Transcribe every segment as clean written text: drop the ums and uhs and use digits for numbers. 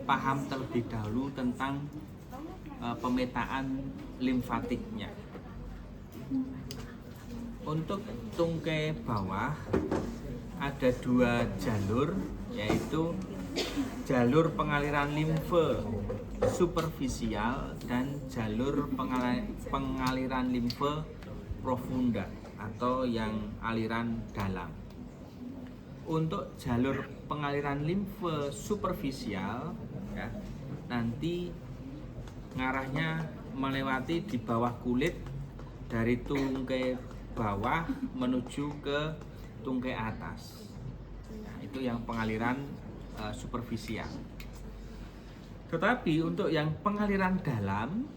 paham terlebih dahulu tentang pemetaan limfatiknya. Untuk tungkai bawah ada dua jalur, yaitu jalur pengaliran limfe superficial dan jalur pengaliran limfe profunda atau yang aliran dalam. Untuk jalur pengaliran limfe superficial ya, nanti ngarahnya melewati di bawah kulit dari tungkai bawah menuju ke tungkai atas. Nah, itu yang pengaliran superficial. Tetapi untuk yang pengaliran dalam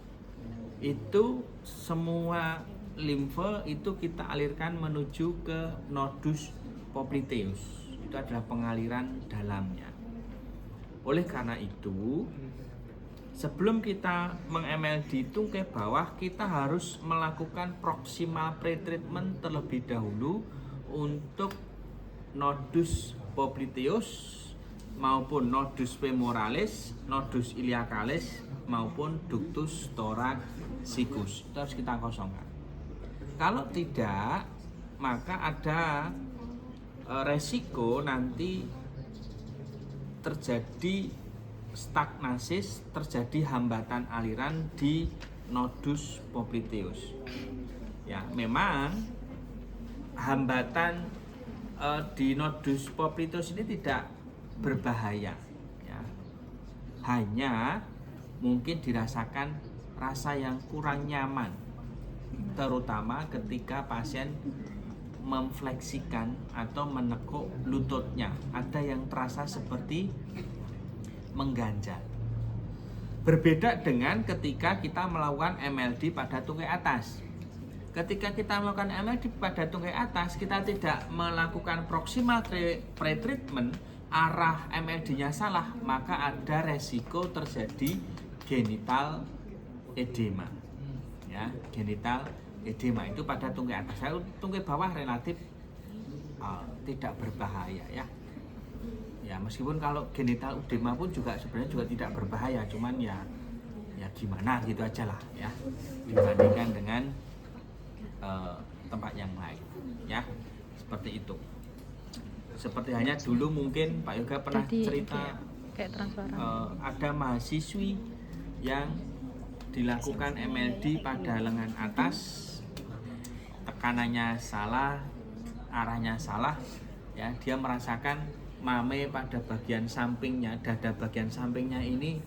itu semua limfe itu kita alirkan menuju ke nodus popliteus. Itu adalah pengaliran dalamnya. Oleh karena itu, sebelum kita meng-ML di tungkai bawah, kita harus melakukan proximal pretreatment terlebih dahulu untuk nodus popliteus maupun nodus femoralis, nodus iliacalis maupun ductus thoracicus. Itu harus kita kosongkan. Kalau tidak, maka ada resiko nanti terjadi stagnasis, terjadi hambatan aliran di nodus popliteus. Ya, memang hambatan di nodus popliteus ini tidak berbahaya, ya. Hanya mungkin dirasakan rasa yang kurang nyaman, terutama ketika pasien memfleksikan atau menekuk lututnya. Ada yang terasa seperti mengganjal. Berbeda dengan ketika kita melakukan MLD pada tungkai atas. Ketika kita melakukan MLD pada tungkai atas, kita tidak melakukan proximal pretreatment, arah MLD-nya salah, maka ada resiko terjadi genital edema. Ya, genital edema itu pada tungkai atas. Kalau tungkai bawah relatif tidak berbahaya, ya. Ya, meskipun kalau genital edema pun sebenarnya juga tidak berbahaya, cuman ya gimana gitu aja lah, ya, dibandingkan dengan tempat yang lain, ya, seperti itu. Seperti hanya dulu mungkin Pak Yoga pernah cerita kayak ada mahasiswi yang dilakukan MLD pada lengan atas, tekanannya salah, arahnya salah, ya, dia merasakan mame pada bagian sampingnya, dada bagian sampingnya ini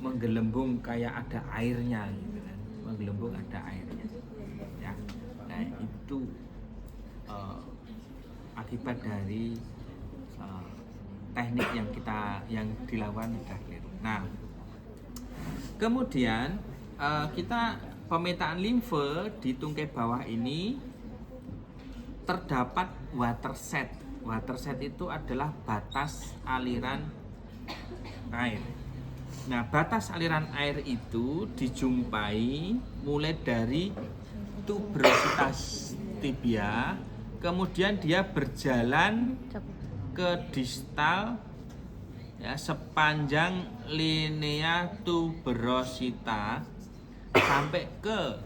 menggelembung kayak ada airnya, gitu kan, menggelembung ada airnya, ya. Nah, itu akibat dari teknik yang dilakukan sudah keliru. Nah, kemudian kita pemetaan limfe di tungkai bawah ini terdapat watershed. Watershed itu adalah batas aliran air. Nah, batas aliran air itu dijumpai mulai dari tuberositas tibia, kemudian dia berjalan ke distal, ya, sepanjang linea tuberosita sampai ke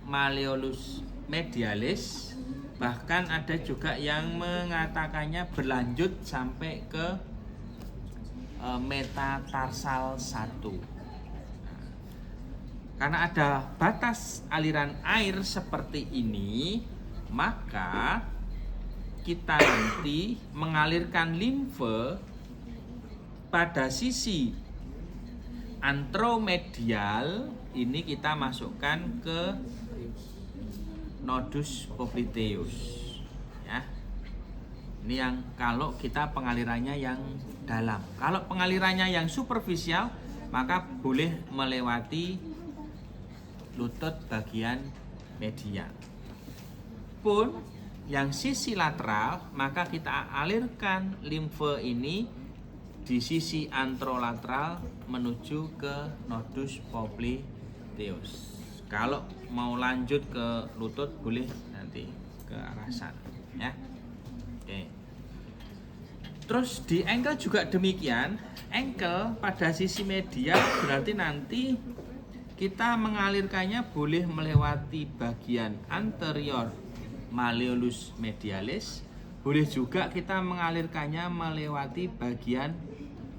malleolus medialis. Bahkan ada juga yang mengatakannya berlanjut sampai ke metatarsal 1. Karena ada batas aliran air seperti ini, maka kita nanti mengalirkan limfe pada sisi antromedial ini kita masukkan ke nodus popliteus, ya. Ini yang kalau kita pengalirannya yang dalam. Kalau pengalirannya yang superficial, maka boleh melewati lutut bagian medial. Pun yang sisi lateral, maka kita alirkan limfe ini di sisi antrolateral menuju ke nodus popliteus. Kalau mau lanjut ke lutut boleh nanti ke arah sana, ya. Oke. Terus di ankle juga demikian. Ankle pada sisi medial berarti nanti kita mengalirkannya boleh melewati bagian anterior malleolus medialis, boleh juga kita mengalirkannya melewati bagian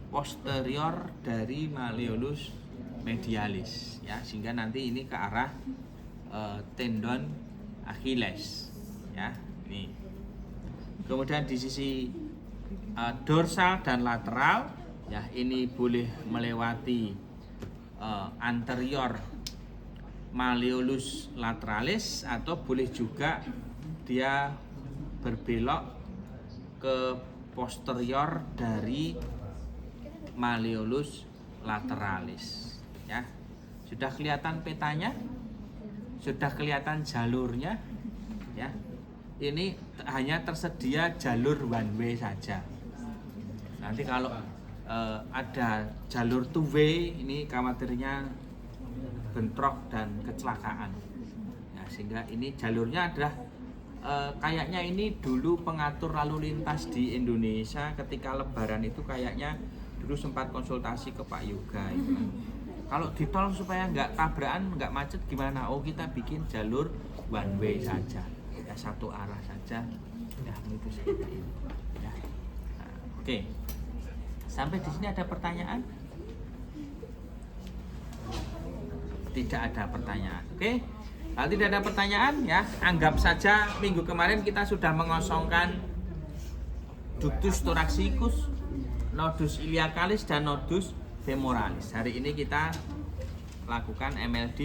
posterior dari malleolus medialis, ya, sehingga nanti ini ke arah tendon Achilles, ya. Ini. Kemudian di sisi dorsal dan lateral, ya, ini boleh melewati anterior malleolus lateralis atau boleh juga dia berbelok ke posterior dari malleolus lateralis, ya. Sudah kelihatan petanya? Sudah kelihatan jalurnya, ya. Ini hanya tersedia jalur one way saja. Nanti kalau ada jalur two way, ini khawatirnya bentrok dan kecelakaan. Ya, sehingga ini jalurnya adalah kayaknya ini dulu pengatur lalu lintas di Indonesia ketika Lebaran itu kayaknya dulu sempat konsultasi ke Pak Yoga itu. Kalau di tol supaya nggak tabrakan, nggak macet gimana? Oh, kita bikin jalur one way saja, ya, satu arah saja. Ya, itu seperti ini. Ya. Nah, oke. Sampai di sini ada pertanyaan? Tidak ada pertanyaan. Oke. Kalau tidak ada pertanyaan, ya, anggap saja minggu kemarin kita sudah mengosongkan ductus thoraxicus, nodus iliacalis dan nodus femoralis. Hari ini kita lakukan MLD